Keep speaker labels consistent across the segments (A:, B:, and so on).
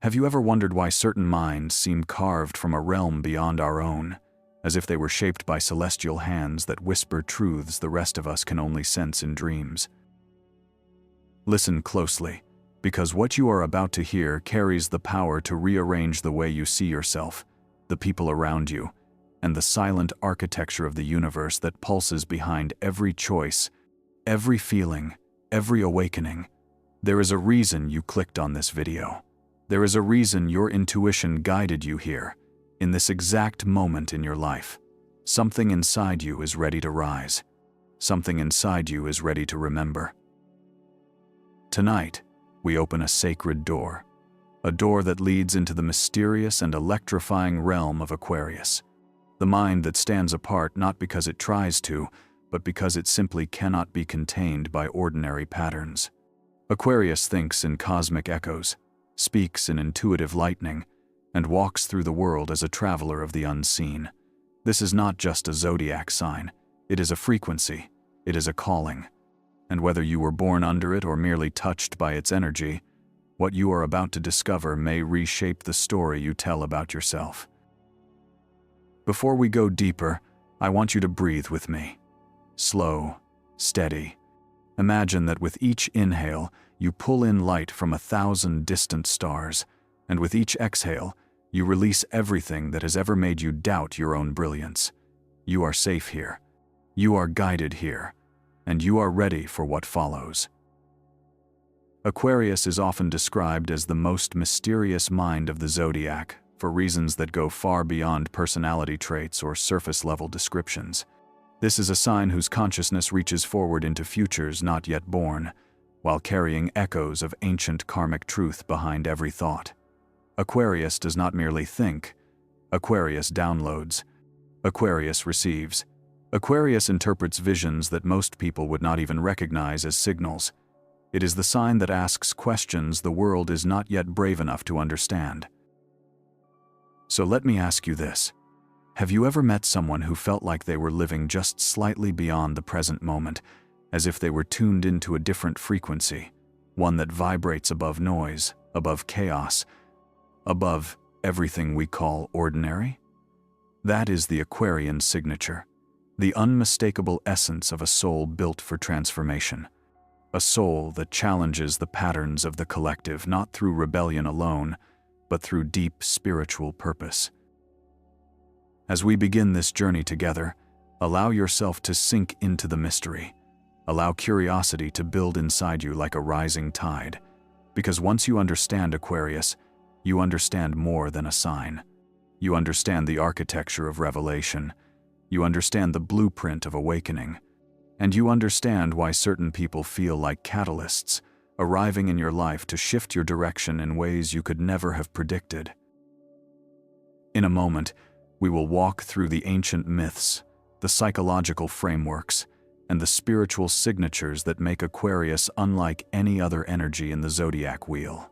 A: Have you ever wondered why certain minds seem carved from a realm beyond our own, as if they were shaped by celestial hands that whisper truths the rest of us can only sense in dreams? Listen closely, because what you are about to hear carries the power to rearrange the way you see yourself, the people around you, and the silent architecture of the universe that pulses behind every choice, every feeling, every awakening. There is a reason you clicked on this video. There is a reason your intuition guided you here, in this exact moment in your life. Something inside you is ready to rise. Something inside you is ready to remember. Tonight, we open a sacred door, a door that leads into the mysterious and electrifying realm of Aquarius, the mind that stands apart not because it tries to, but because it simply cannot be contained by ordinary patterns. Aquarius thinks in cosmic echoes, speaks in intuitive lightning, and walks through the world as a traveler of the unseen. This is not just a zodiac sign, it is a frequency, it is a calling. And whether you were born under it or merely touched by its energy, what you are about to discover may reshape the story you tell about yourself. Before we go deeper, I want you to breathe with me. Slow, steady. Imagine that with each inhale, you pull in light from 1,000 distant stars, and with each exhale, you release everything that has ever made you doubt your own brilliance. You are safe here. You are guided here. And you are ready for what follows. Aquarius is often described as the most mysterious mind of the zodiac, for reasons that go far beyond personality traits or surface-level descriptions. This is a sign whose consciousness reaches forward into futures not yet born, while carrying echoes of ancient karmic truth behind every thought. Aquarius does not merely think. Aquarius downloads. Aquarius receives. Aquarius interprets visions that most people would not even recognize as signals. It is the sign that asks questions the world is not yet brave enough to understand. So let me ask you this. Have you ever met someone who felt like they were living just slightly beyond the present moment, as if they were tuned into a different frequency, one that vibrates above noise, above chaos, above everything we call ordinary? That is the Aquarian signature, the unmistakable essence of a soul built for transformation. A soul that challenges the patterns of the collective not through rebellion alone, but through deep spiritual purpose. As we begin this journey together, allow yourself to sink into the mystery. Allow curiosity to build inside you like a rising tide, because once you understand Aquarius, you understand more than a sign. You understand the architecture of revelation. You understand the blueprint of awakening. And you understand why certain people feel like catalysts, arriving in your life to shift your direction in ways you could never have predicted. In a moment, we will walk through the ancient myths, the psychological frameworks, and the spiritual signatures that make Aquarius unlike any other energy in the zodiac wheel.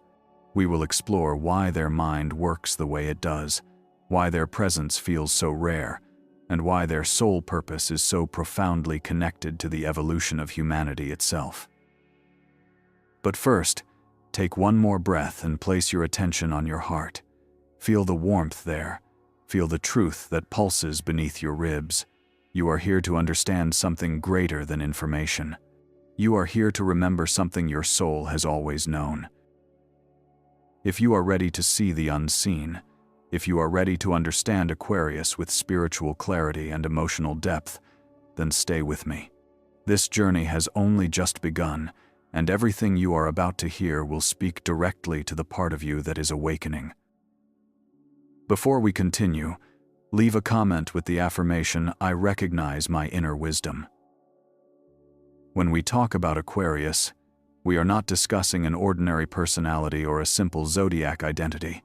A: We will explore why their mind works the way it does, why their presence feels so rare, and why their sole purpose is so profoundly connected to the evolution of humanity itself. But first, take one more breath and place your attention on your heart. Feel the warmth there. Feel the truth that pulses beneath your ribs. You are here to understand something greater than information. You are here to remember something your soul has always known. If you are ready to see the unseen, if you are ready to understand Aquarius with spiritual clarity and emotional depth, then stay with me. This journey has only just begun, and everything you are about to hear will speak directly to the part of you that is awakening. Before we continue, leave a comment with the affirmation, "I recognize my inner wisdom." When we talk about Aquarius, we are not discussing an ordinary personality or a simple zodiac identity.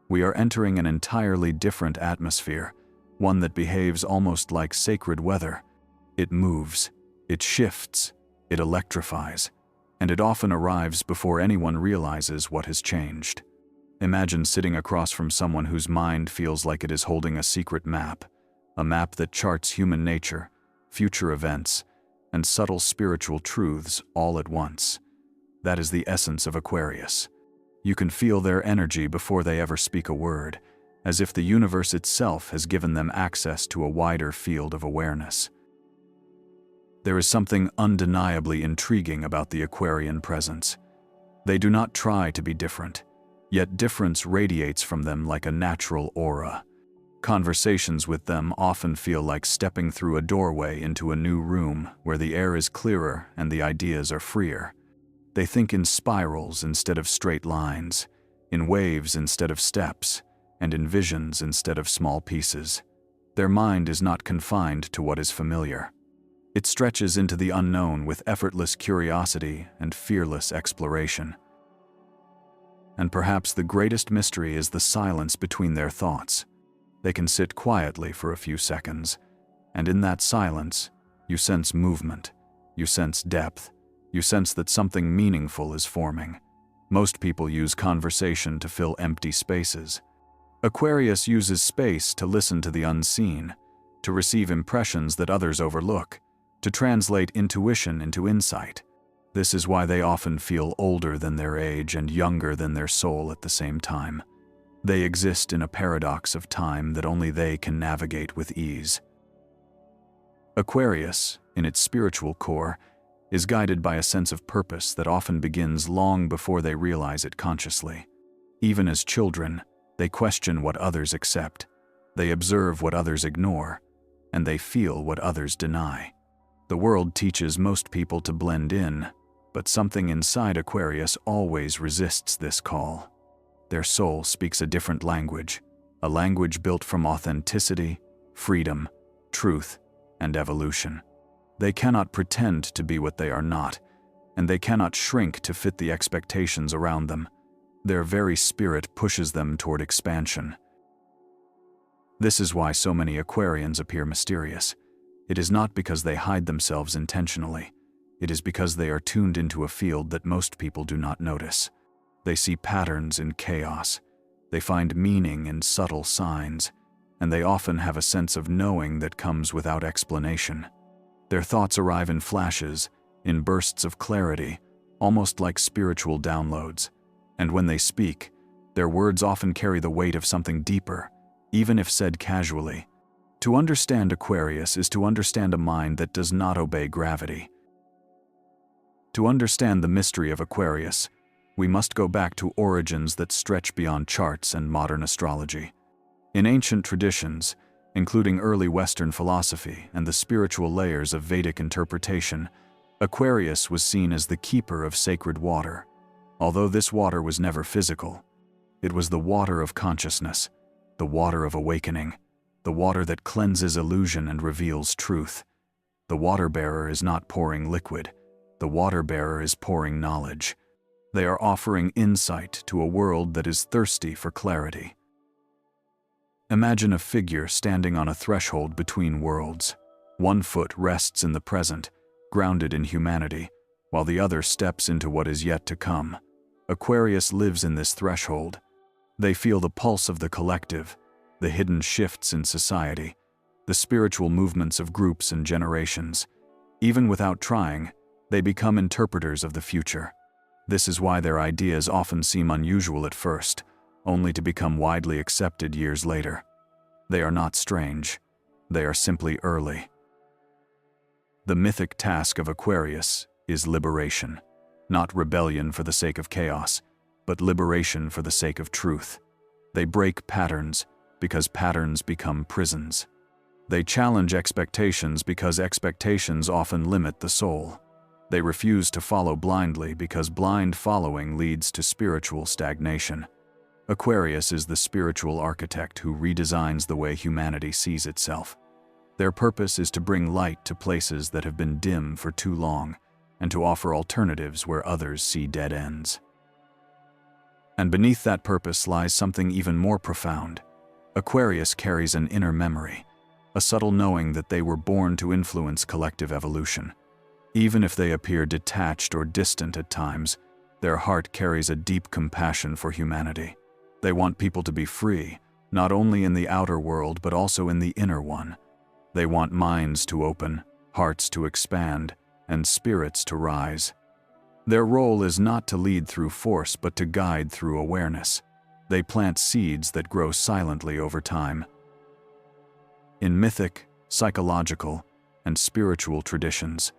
A: We are entering an entirely different atmosphere, one that behaves almost like sacred weather. It moves, it shifts, it electrifies, and it often arrives before anyone realizes what has changed. Imagine sitting across from someone whose mind feels like it is holding a secret map, a map that charts human nature, future events, and subtle spiritual truths all at once. That is the essence of Aquarius. You can feel their energy before they ever speak a word, as if the universe itself has given them access to a wider field of awareness. There is something undeniably intriguing about the Aquarian presence. They do not try to be different, yet difference radiates from them like a natural aura. Conversations with them often feel like stepping through a doorway into a new room where the air is clearer and the ideas are freer. They think in spirals instead of straight lines, in waves instead of steps, and in visions instead of small pieces. Their mind is not confined to what is familiar. It stretches into the unknown with effortless curiosity and fearless exploration. And perhaps the greatest mystery is the silence between their thoughts. They can sit quietly for a few seconds, and in that silence, you sense movement, you sense depth, you sense that something meaningful is forming. Most people use conversation to fill empty spaces. Aquarius uses space to listen to the unseen, to receive impressions that others overlook, to translate intuition into insight. This is why they often feel older than their age and younger than their soul at the same time. They exist in a paradox of time that only they can navigate with ease. Aquarius, in its spiritual core, is guided by a sense of purpose that often begins long before they realize it consciously. Even as children, they question what others accept, they observe what others ignore, and they feel what others deny. The world teaches most people to blend in, but something inside Aquarius always resists this call. Their soul speaks a different language, a language built from authenticity, freedom, truth, and evolution. They cannot pretend to be what they are not, and they cannot shrink to fit the expectations around them. Their very spirit pushes them toward expansion. This is why so many Aquarians appear mysterious. It is not because they hide themselves intentionally. It is because they are tuned into a field that most people do not notice. They see patterns in chaos. They find meaning in subtle signs, and they often have a sense of knowing that comes without explanation. Their thoughts arrive in flashes, in bursts of clarity, almost like spiritual downloads. And when they speak, their words often carry the weight of something deeper, even if said casually. To understand Aquarius is to understand a mind that does not obey gravity. To understand the mystery of Aquarius, we must go back to origins that stretch beyond charts and modern astrology. In ancient traditions, including early Western philosophy and the spiritual layers of Vedic interpretation, Aquarius was seen as the keeper of sacred water. Although this water was never physical, it was the water of consciousness, the water of awakening, the water that cleanses illusion and reveals truth. The water-bearer is not pouring liquid. The water-bearer is pouring knowledge. They are offering insight to a world that is thirsty for clarity. Imagine a figure standing on a threshold between worlds. One foot rests in the present, grounded in humanity, while the other steps into what is yet to come. Aquarius lives in this threshold. They feel the pulse of the collective, the hidden shifts in society, the spiritual movements of groups and generations. Even without trying, they become interpreters of the future. This is why their ideas often seem unusual at first, only to become widely accepted years later. They are not strange. They are simply early. The mythic task of Aquarius is liberation, not rebellion for the sake of chaos, but liberation for the sake of truth. They break patterns because patterns become prisons. They challenge expectations because expectations often limit the soul. They refuse to follow blindly because blind following leads to spiritual stagnation. Aquarius is the spiritual architect who redesigns the way humanity sees itself. Their purpose is to bring light to places that have been dim for too long, and to offer alternatives where others see dead ends. And beneath that purpose lies something even more profound. Aquarius carries an inner memory, a subtle knowing that they were born to influence collective evolution. Even if they appear detached or distant at times, their heart carries a deep compassion for humanity. They want people to be free, not only in the outer world but also in the inner one. They want minds to open, hearts to expand, and spirits to rise. Their role is not to lead through force but to guide through awareness. They plant seeds that grow silently over time. In mythic, psychological, and spiritual traditions,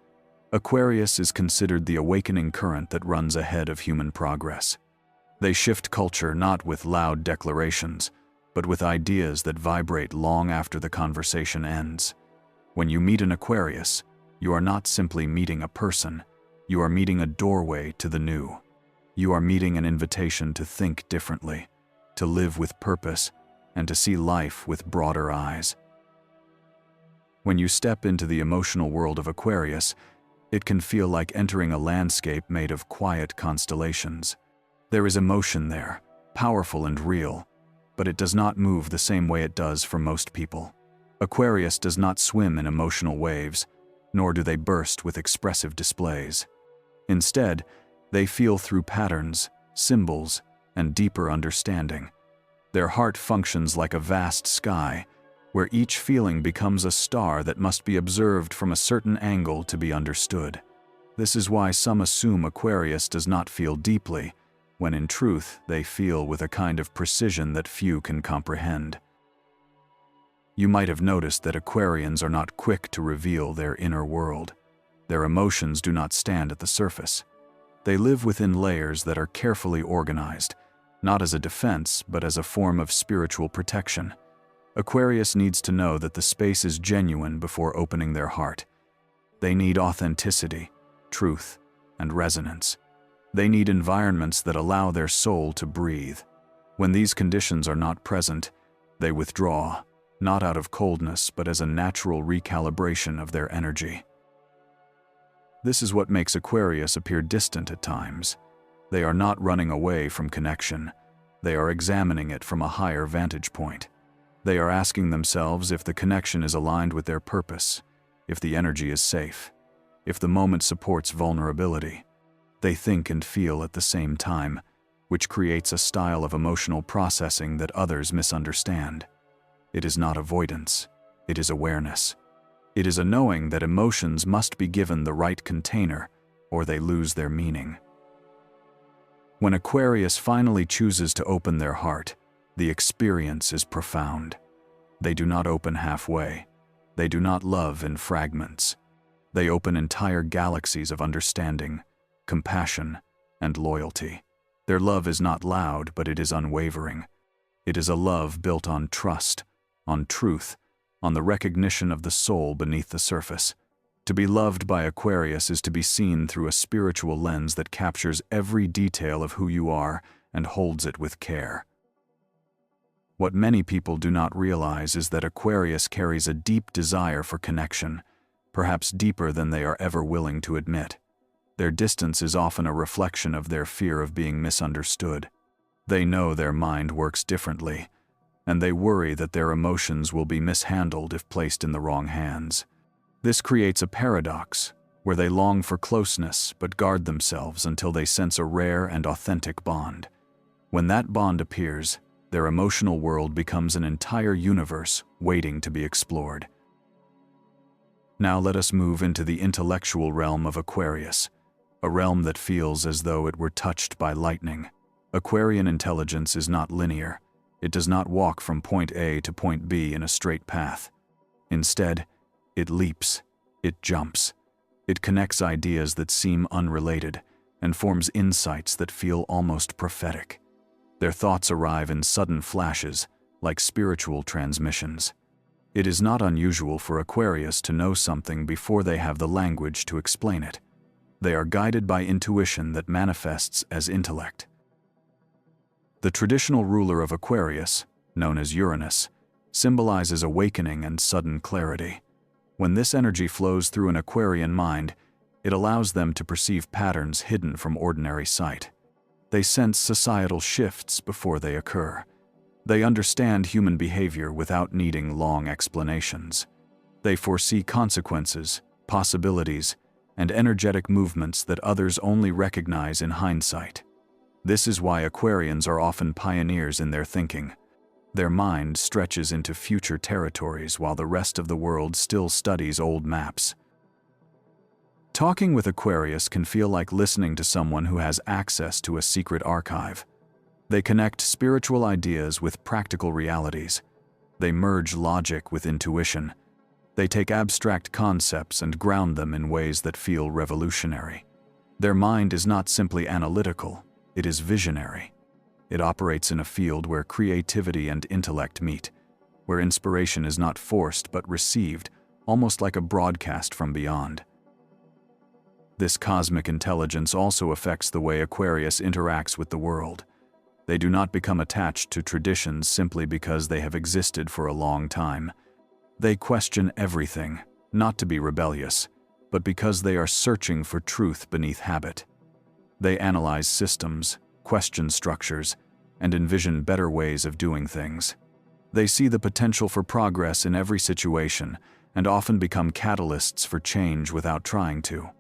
A: Aquarius is considered the awakening current that runs ahead of human progress. They shift culture not with loud declarations, but with ideas that vibrate long after the conversation ends. When you meet an Aquarius, you are not simply meeting a person, you are meeting a doorway to the new. You are meeting an invitation to think differently, to live with purpose, and to see life with broader eyes. When you step into the emotional world of Aquarius, it can feel like entering a landscape made of quiet constellations. There is emotion there, powerful and real, but it does not move the same way it does for most people. Aquarius does not swim in emotional waves, nor do they burst with expressive displays. Instead, they feel through patterns, symbols, and deeper understanding. Their heart functions like a vast sky, where each feeling becomes a star that must be observed from a certain angle to be understood. This is why some assume Aquarius does not feel deeply, when in truth they feel with a kind of precision that few can comprehend. You might have noticed that Aquarians are not quick to reveal their inner world. Their emotions do not stand at the surface. They live within layers that are carefully organized, not as a defense, but as a form of spiritual protection. Aquarius needs to know that the space is genuine before opening their heart. They need authenticity, truth, and resonance. They need environments that allow their soul to breathe. When these conditions are not present, they withdraw, not out of coldness, but as a natural recalibration of their energy. This is what makes Aquarius appear distant at times. They are not running away from connection. They are examining it from a higher vantage point. They are asking themselves if the connection is aligned with their purpose, if the energy is safe, if the moment supports vulnerability. They think and feel at the same time, which creates a style of emotional processing that others misunderstand. It is not avoidance, it is awareness. It is a knowing that emotions must be given the right container, or they lose their meaning. When Aquarius finally chooses to open their heart, the experience is profound. They do not open halfway. They do not love in fragments. They open entire galaxies of understanding, compassion, and loyalty. Their love is not loud, but it is unwavering. It is a love built on trust, on truth, on the recognition of the soul beneath the surface. To be loved by Aquarius is to be seen through a spiritual lens that captures every detail of who you are and holds it with care. What many people do not realize is that Aquarius carries a deep desire for connection, perhaps deeper than they are ever willing to admit. Their distance is often a reflection of their fear of being misunderstood. They know their mind works differently, and they worry that their emotions will be mishandled if placed in the wrong hands. This creates a paradox, where they long for closeness but guard themselves until they sense a rare and authentic bond. When that bond appears, their emotional world becomes an entire universe waiting to be explored. Now let us move into the intellectual realm of Aquarius, a realm that feels as though it were touched by lightning. Aquarian intelligence is not linear. It does not walk from point A to point B in a straight path. Instead, it leaps, it jumps. It connects ideas that seem unrelated and forms insights that feel almost prophetic. Their thoughts arrive in sudden flashes, like spiritual transmissions. It is not unusual for Aquarius to know something before they have the language to explain it. They are guided by intuition that manifests as intellect. The traditional ruler of Aquarius, known as Uranus, symbolizes awakening and sudden clarity. When this energy flows through an Aquarian mind, it allows them to perceive patterns hidden from ordinary sight. They sense societal shifts before they occur. They understand human behavior without needing long explanations. They foresee consequences, possibilities, and energetic movements that others only recognize in hindsight. This is why Aquarians are often pioneers in their thinking. Their mind stretches into future territories while the rest of the world still studies old maps. Talking with Aquarius can feel like listening to someone who has access to a secret archive. They connect spiritual ideas with practical realities. They merge logic with intuition. They take abstract concepts and ground them in ways that feel revolutionary. Their mind is not simply analytical, it is visionary. It operates in a field where creativity and intellect meet, where inspiration is not forced but received, almost like a broadcast from beyond. This cosmic intelligence also affects the way Aquarius interacts with the world. They do not become attached to traditions simply because they have existed for a long time. They question everything, not to be rebellious, but because they are searching for truth beneath habit. They analyze systems, question structures, and envision better ways of doing things. They see the potential for progress in every situation and often become catalysts for change without trying to.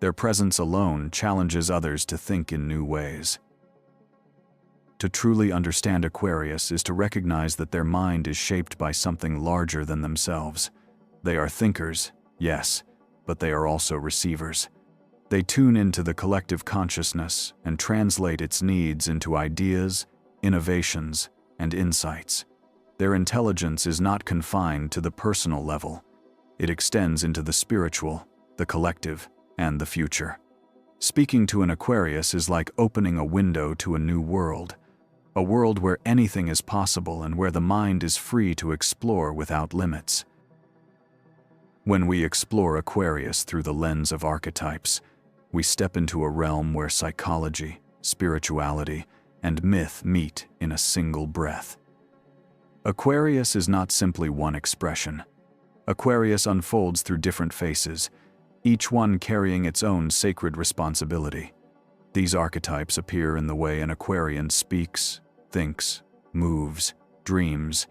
A: Their presence alone challenges others to think in new ways. To truly understand Aquarius is to recognize that their mind is shaped by something larger than themselves. They are thinkers, yes, but they are also receivers. They tune into the collective consciousness and translate its needs into ideas, innovations, and insights. Their intelligence is not confined to the personal level. It extends into the spiritual, the collective, and the future. Speaking to an Aquarius is like opening a window to a new world, a world where anything is possible and where the mind is free to explore without limits. When we explore Aquarius through the lens of archetypes, we step into a realm where psychology, spirituality, and myth meet in a single breath. Aquarius is not simply one expression. Aquarius unfolds through different faces, each one carrying its own sacred responsibility. These archetypes appear in the way an Aquarian speaks, thinks, moves, dreams,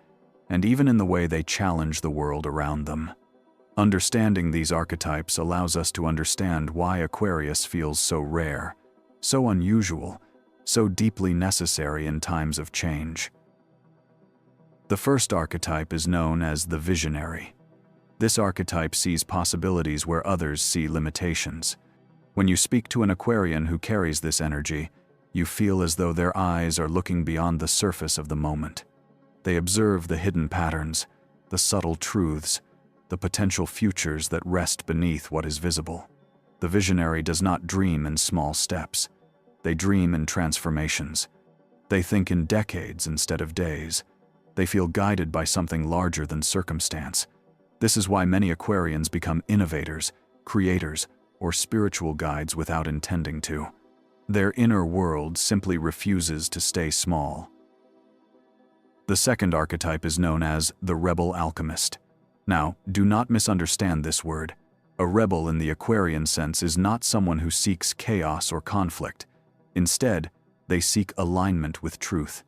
A: and even in the way they challenge the world around them. Understanding these archetypes allows us to understand why Aquarius feels so rare, so unusual, so deeply necessary in times of change. The first archetype is known as the visionary. This archetype sees possibilities where others see limitations. When you speak to an Aquarian who carries this energy, you feel as though their eyes are looking beyond the surface of the moment. They observe the hidden patterns, the subtle truths, the potential futures that rest beneath what is visible. The visionary does not dream in small steps. They dream in transformations. They think in decades instead of days. They feel guided by something larger than circumstance. This is why many Aquarians become innovators, creators, or spiritual guides without intending to. Their inner world simply refuses to stay small. The second archetype is known as the rebel alchemist. Now, do not misunderstand this word. A rebel in the Aquarian sense is not someone who seeks chaos or conflict. Instead, they seek alignment with truth.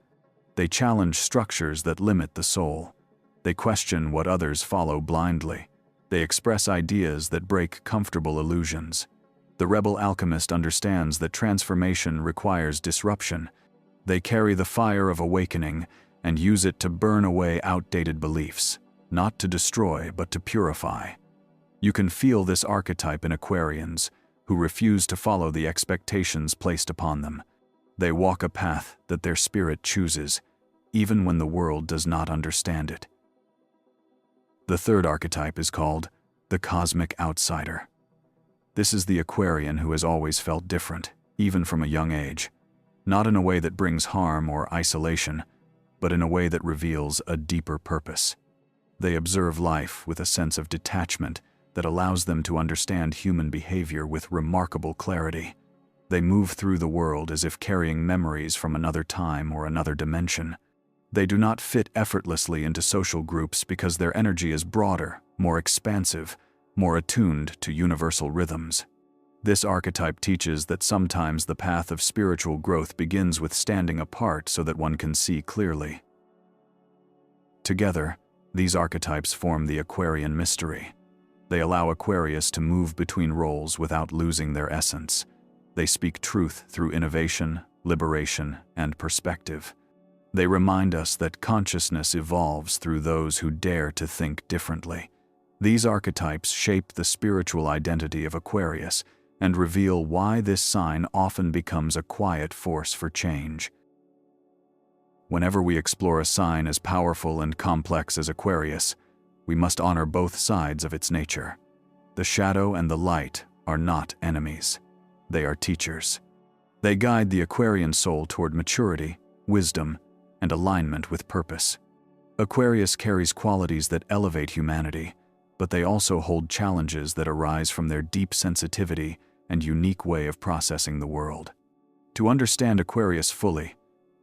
A: They challenge structures that limit the soul. They question what others follow blindly. They express ideas that break comfortable illusions. The rebel alchemist understands that transformation requires disruption. They carry the fire of awakening and use it to burn away outdated beliefs, not to destroy but to purify. You can feel this archetype in Aquarians, who refuse to follow the expectations placed upon them. They walk a path that their spirit chooses, even when the world does not understand it. The third archetype is called the cosmic outsider. This is the Aquarian who has always felt different, even from a young age, not in a way that brings harm or isolation, but in a way that reveals a deeper purpose. They observe life with a sense of detachment that allows them to understand human behavior with remarkable clarity. They move through the world as if carrying memories from another time or another dimension. They do not fit effortlessly into social groups because their energy is broader, more expansive, more attuned to universal rhythms. This archetype teaches that sometimes the path of spiritual growth begins with standing apart so that one can see clearly. Together, these archetypes form the Aquarian mystery. They allow Aquarius to move between roles without losing their essence. They speak truth through innovation, liberation, and perspective. They remind us that consciousness evolves through those who dare to think differently. These archetypes shape the spiritual identity of Aquarius and reveal why this sign often becomes a quiet force for change. Whenever we explore a sign as powerful and complex as Aquarius, we must honor both sides of its nature. The shadow and the light are not enemies. They are teachers. They guide the Aquarian soul toward maturity, wisdom, and alignment with purpose. Aquarius carries qualities that elevate humanity, but they also hold challenges that arise from their deep sensitivity and unique way of processing the world. To understand Aquarius fully,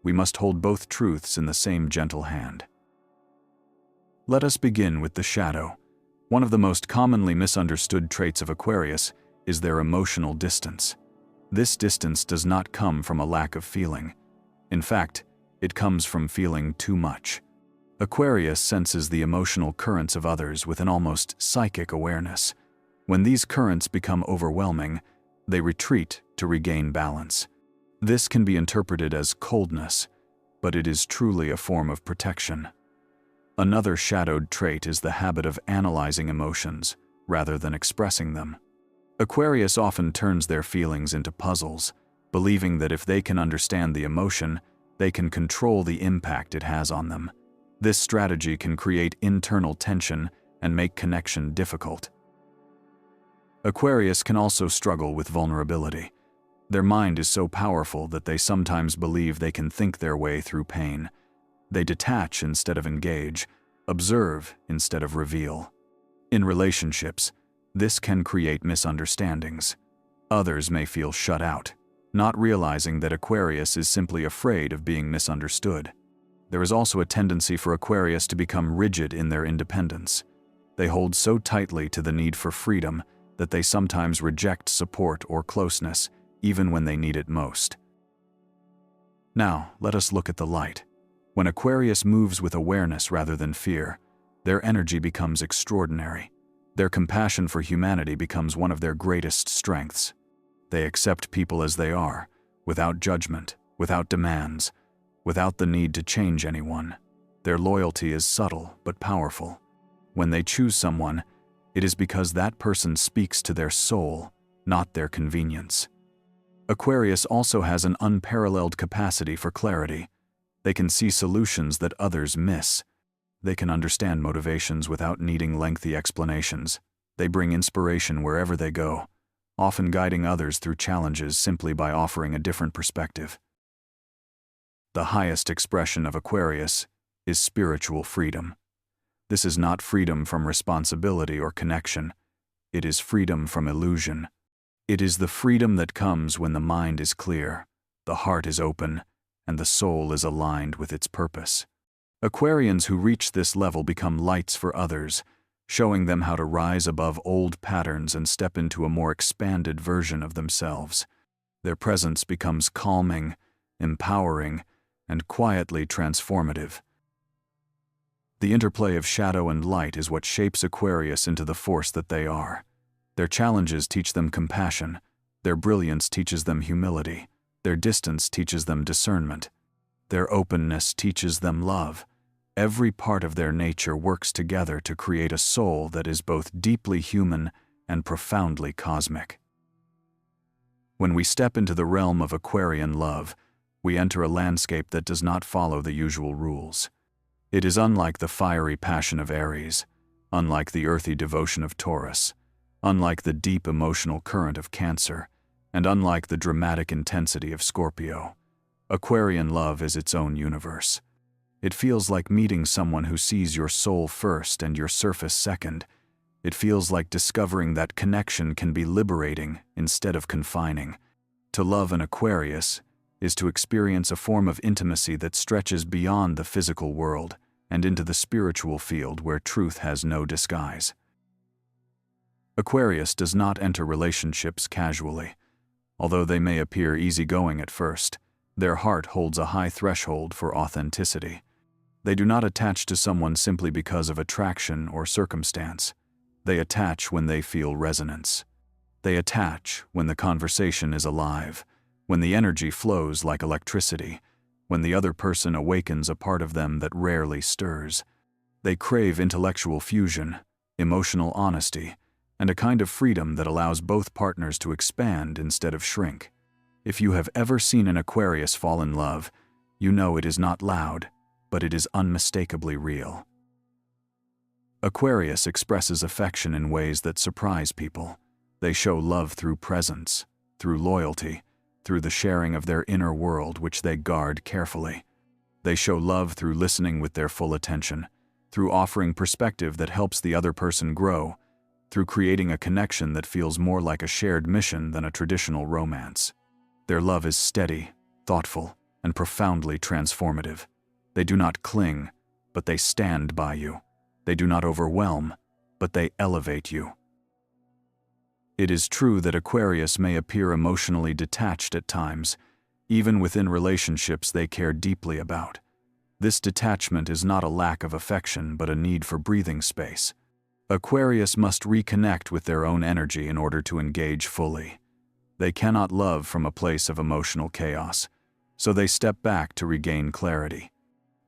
A: we must hold both truths in the same gentle hand. Let us begin with the shadow. One of the most commonly misunderstood traits of Aquarius is their emotional distance. This distance does not come from a lack of feeling. In fact, it comes from feeling too much. Aquarius senses the emotional currents of others with an almost psychic awareness. When these currents become overwhelming, they retreat to regain balance. This can be interpreted as coldness, but it is truly a form of protection. Another shadowed trait is the habit of analyzing emotions rather than expressing them. Aquarius often turns their feelings into puzzles, believing that if they can understand the emotion, they can control the impact it has on them. This strategy can create internal tension and make connection difficult. Aquarius can also struggle with vulnerability. Their mind is so powerful that they sometimes believe they can think their way through pain. They detach instead of engage, observe instead of reveal. In relationships, this can create misunderstandings. Others may feel shut out, not realizing that Aquarius is simply afraid of being misunderstood. There is also a tendency for Aquarius to become rigid in their independence. They hold so tightly to the need for freedom that they sometimes reject support or closeness, even when they need it most. Now, let us look at the light. When Aquarius moves with awareness rather than fear, their energy becomes extraordinary. Their compassion for humanity becomes one of their greatest strengths. They accept people as they are, without judgment, without demands, without the need to change anyone. Their loyalty is subtle but powerful. When they choose someone, it is because that person speaks to their soul, not their convenience. Aquarius also has an unparalleled capacity for clarity. They can see solutions that others miss. They can understand motivations without needing lengthy explanations. They bring inspiration wherever they go, often guiding others through challenges simply by offering a different perspective. The highest expression of Aquarius is spiritual freedom. This is not freedom from responsibility or connection. It is freedom from illusion. It is the freedom that comes when the mind is clear, the heart is open, and the soul is aligned with its purpose. Aquarians who reach this level become lights for others, showing them how to rise above old patterns and step into a more expanded version of themselves. Their presence becomes calming, empowering, and quietly transformative. The interplay of shadow and light is what shapes Aquarius into the force that they are. Their challenges teach them compassion, their brilliance teaches them humility, their distance teaches them discernment, their openness teaches them love. Every part of their nature works together to create a soul that is both deeply human and profoundly cosmic. When we step into the realm of Aquarian love, we enter a landscape that does not follow the usual rules. It is unlike the fiery passion of Aries, unlike the earthy devotion of Taurus, unlike the deep emotional current of Cancer, and unlike the dramatic intensity of Scorpio. Aquarian love is its own universe. It feels like meeting someone who sees your soul first and your surface second. It feels like discovering that connection can be liberating instead of confining. To love an Aquarius is to experience a form of intimacy that stretches beyond the physical world and into the spiritual field where truth has no disguise. Aquarius does not enter relationships casually. Although they may appear easygoing at first, their heart holds a high threshold for authenticity. They do not attach to someone simply because of attraction or circumstance. They attach when they feel resonance. They attach when the conversation is alive, when the energy flows like electricity, when the other person awakens a part of them that rarely stirs. They crave intellectual fusion, emotional honesty, and a kind of freedom that allows both partners to expand instead of shrink. If you have ever seen an Aquarius fall in love, you know it is not loud, but it is unmistakably real. Aquarius expresses affection in ways that surprise people. They show love through presence, through loyalty, through the sharing of their inner world which they guard carefully. They show love through listening with their full attention, through offering perspective that helps the other person grow, through creating a connection that feels more like a shared mission than a traditional romance. Their love is steady, thoughtful, and profoundly transformative. They do not cling, but they stand by you. They do not overwhelm, but they elevate you. It is true that Aquarius may appear emotionally detached at times, even within relationships they care deeply about. This detachment is not a lack of affection, but a need for breathing space. Aquarius must reconnect with their own energy in order to engage fully. They cannot love from a place of emotional chaos, so they step back to regain clarity.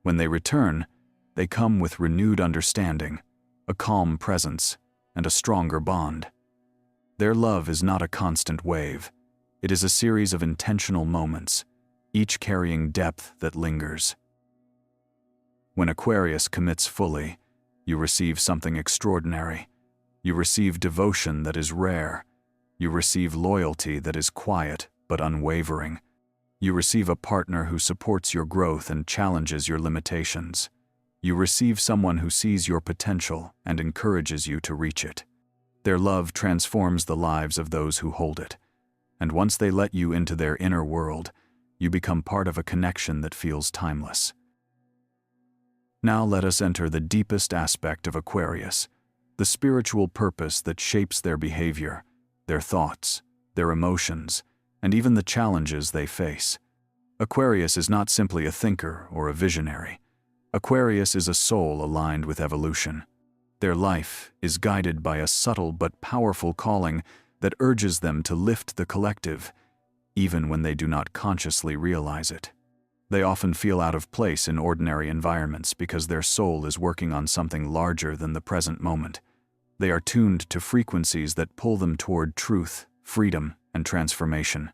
A: When they return, they come with renewed understanding, a calm presence, and a stronger bond. Their love is not a constant wave. It is a series of intentional moments, each carrying depth that lingers. When Aquarius commits fully, you receive something extraordinary. You receive devotion that is rare. You receive loyalty that is quiet but unwavering. You receive a partner who supports your growth and challenges your limitations. You receive someone who sees your potential and encourages you to reach it. Their love transforms the lives of those who hold it, and once they let you into their inner world, you become part of a connection that feels timeless. Now let us enter the deepest aspect of Aquarius, the spiritual purpose that shapes their behavior, their thoughts, their emotions, and even the challenges they face. Aquarius is not simply a thinker or a visionary. Aquarius is a soul aligned with evolution. Their life is guided by a subtle but powerful calling that urges them to lift the collective, even when they do not consciously realize it. They often feel out of place in ordinary environments because their soul is working on something larger than the present moment. They are tuned to frequencies that pull them toward truth, freedom, and transformation.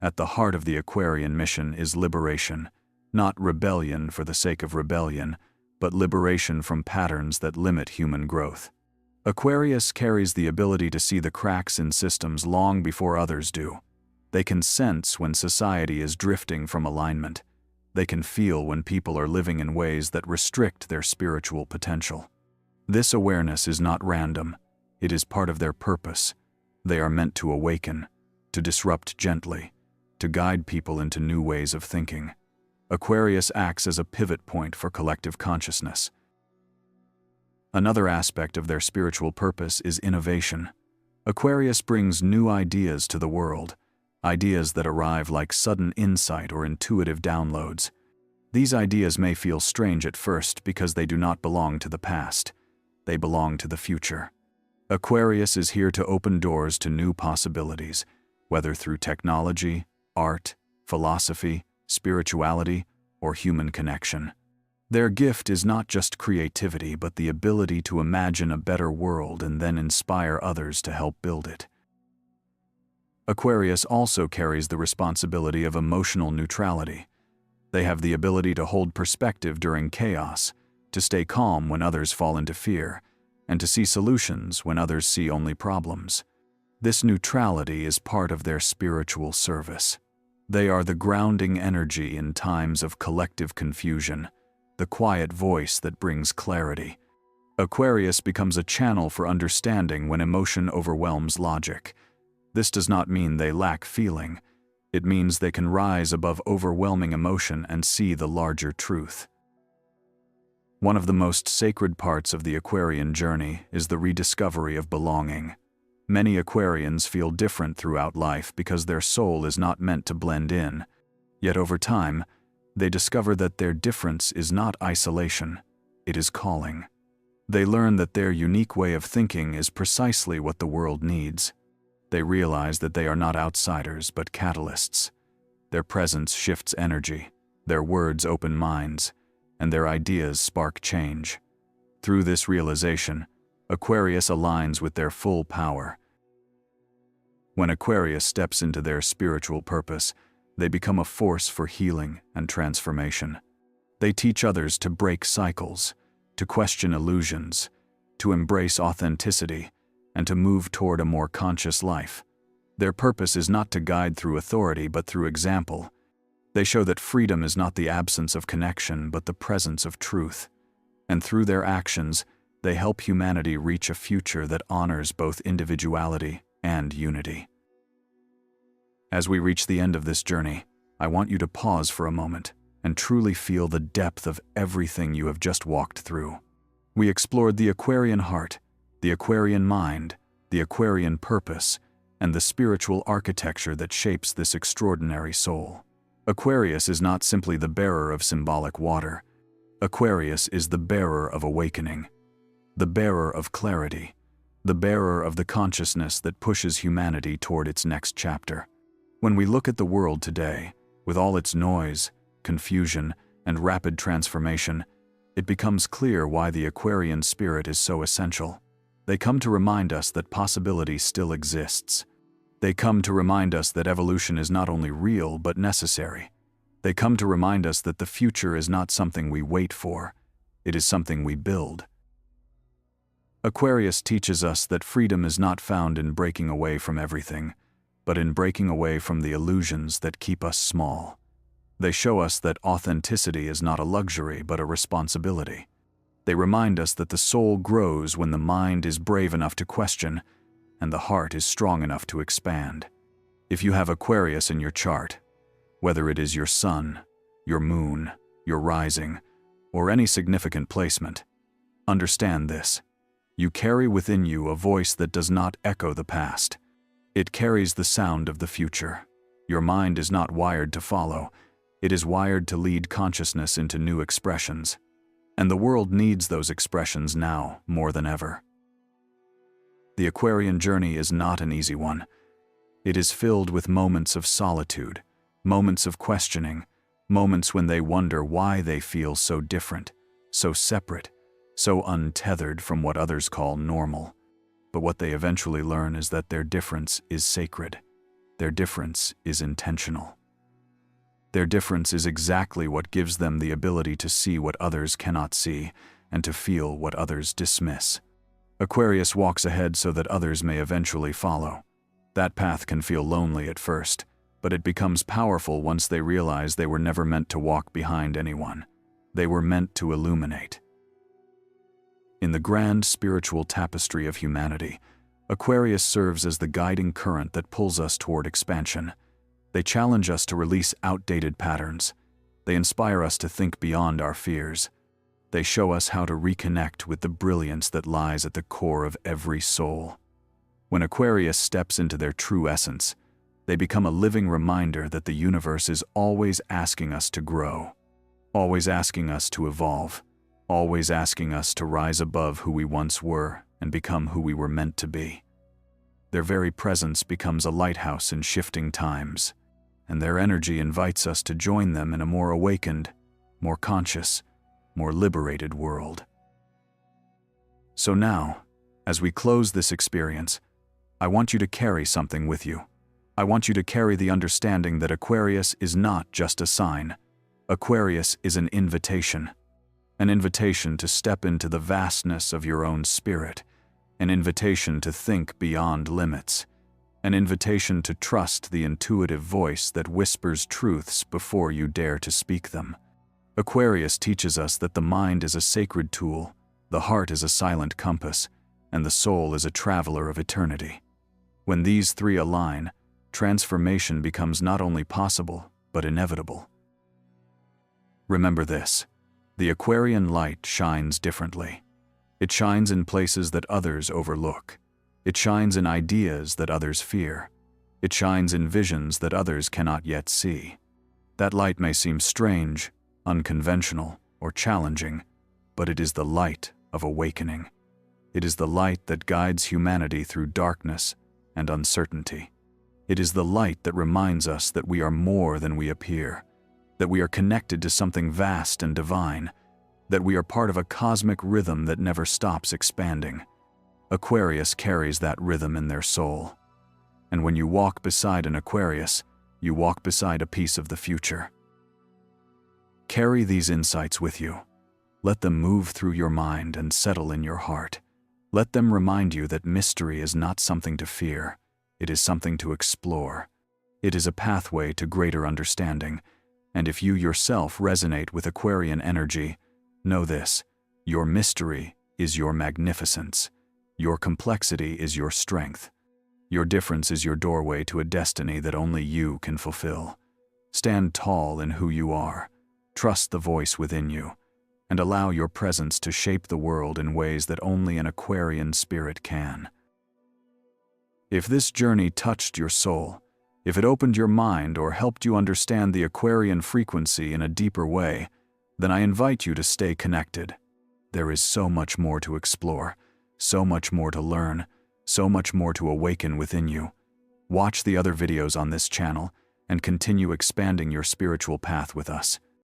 A: At the heart of the Aquarian mission is liberation, not rebellion for the sake of rebellion, but liberation from patterns that limit human growth. Aquarius carries the ability to see the cracks in systems long before others do. They can sense when society is drifting from alignment. They can feel when people are living in ways that restrict their spiritual potential. This awareness is not random. It is part of their purpose. They are meant to awaken, to disrupt gently, to guide people into new ways of thinking. Aquarius acts as a pivot point for collective consciousness. Another aspect of their spiritual purpose is innovation. Aquarius brings new ideas to the world, ideas that arrive like sudden insight or intuitive downloads. These ideas may feel strange at first because they do not belong to the past. They belong to the future. Aquarius is here to open doors to new possibilities, whether through technology, art, philosophy, spirituality, or human connection. Their gift is not just creativity, but the ability to imagine a better world and then inspire others to help build it. Aquarius also carries the responsibility of emotional neutrality. They have the ability to hold perspective during chaos, to stay calm when others fall into fear, and to see solutions when others see only problems. This neutrality is part of their spiritual service. They are the grounding energy in times of collective confusion, the quiet voice that brings clarity. Aquarius becomes a channel for understanding when emotion overwhelms logic. This does not mean they lack feeling. It means they can rise above overwhelming emotion and see the larger truth. One of the most sacred parts of the Aquarian journey is the rediscovery of belonging. Many Aquarians feel different throughout life because their soul is not meant to blend in. Yet over time, they discover that their difference is not isolation, it is calling. They learn that their unique way of thinking is precisely what the world needs. They realize that they are not outsiders but catalysts. Their presence shifts energy, their words open minds, and their ideas spark change. Through this realization, Aquarius aligns with their full power. When Aquarius steps into their spiritual purpose, they become a force for healing and transformation. They teach others to break cycles, to question illusions, to embrace authenticity, and to move toward a more conscious life. Their purpose is not to guide through authority but through example. They show that freedom is not the absence of connection but the presence of truth. And through their actions, they help humanity reach a future that honors both individuality and unity. As we reach the end of this journey, I want you to pause for a moment and truly feel the depth of everything you have just walked through. We explored the Aquarian heart, the Aquarian mind, the Aquarian purpose, and the spiritual architecture that shapes this extraordinary soul. Aquarius is not simply the bearer of symbolic water. Aquarius is the bearer of awakening, the bearer of clarity, the bearer of the consciousness that pushes humanity toward its next chapter. When we look at the world today, with all its noise, confusion, and rapid transformation, it becomes clear why the Aquarian spirit is so essential. They come to remind us that possibility still exists. They come to remind us that evolution is not only real but necessary. They come to remind us that the future is not something we wait for, it is something we build. Aquarius teaches us that freedom is not found in breaking away from everything, but in breaking away from the illusions that keep us small. They show us that authenticity is not a luxury but a responsibility. They remind us that the soul grows when the mind is brave enough to question and the heart is strong enough to expand. If you have Aquarius in your chart, whether it is your sun, your moon, your rising, or any significant placement, understand this. You carry within you a voice that does not echo the past. It carries the sound of the future. Your mind is not wired to follow. It is wired to lead consciousness into new expressions. And the world needs those expressions now more than ever. The Aquarian journey is not an easy one. It is filled with moments of solitude, moments of questioning, moments when they wonder why they feel so different, so separate, so untethered from what others call normal. But what they eventually learn is that their difference is sacred. Their difference is intentional. Their difference is exactly what gives them the ability to see what others cannot see and to feel what others dismiss. Aquarius walks ahead so that others may eventually follow. That path can feel lonely at first, but it becomes powerful once they realize they were never meant to walk behind anyone. They were meant to illuminate. In the grand spiritual tapestry of humanity, Aquarius serves as the guiding current that pulls us toward expansion. They challenge us to release outdated patterns. They inspire us to think beyond our fears. They show us how to reconnect with the brilliance that lies at the core of every soul. When Aquarius steps into their true essence, they become a living reminder that the universe is always asking us to grow, always asking us to evolve, always asking us to rise above who we once were and become who we were meant to be. Their very presence becomes a lighthouse in shifting times, and their energy invites us to join them in a more awakened, more conscious, more liberated world. So now, as we close this experience, I want you to carry something with you. I want you to carry the understanding that Aquarius is not just a sign. Aquarius is an invitation to step into the vastness of your own spirit, an invitation to think beyond limits, an invitation to trust the intuitive voice that whispers truths before you dare to speak them. Aquarius teaches us that the mind is a sacred tool, the heart is a silent compass, and the soul is a traveler of eternity. When these three align, transformation becomes not only possible, but inevitable. Remember this: the Aquarian light shines differently. It shines in places that others overlook. It shines in ideas that others fear. It shines in visions that others cannot yet see. That light may seem strange, unconventional, or challenging, but it is the light of awakening. It is the light that guides humanity through darkness and uncertainty. It is the light that reminds us that we are more than we appear, that we are connected to something vast and divine, that we are part of a cosmic rhythm that never stops expanding. Aquarius carries that rhythm in their soul. And when you walk beside an Aquarius, you walk beside a piece of the future. Carry these insights with you. Let them move through your mind and settle in your heart. Let them remind you that mystery is not something to fear. It is something to explore. It is a pathway to greater understanding. And if you yourself resonate with Aquarian energy, know this: your mystery is your magnificence. Your complexity is your strength. Your difference is your doorway to a destiny that only you can fulfill. Stand tall in who you are. Trust the voice within you, and allow your presence to shape the world in ways that only an Aquarian spirit can. If this journey touched your soul, if it opened your mind or helped you understand the Aquarian frequency in a deeper way, then I invite you to stay connected. There is so much more to explore, so much more to learn, so much more to awaken within you. Watch the other videos on this channel and continue expanding your spiritual path with us.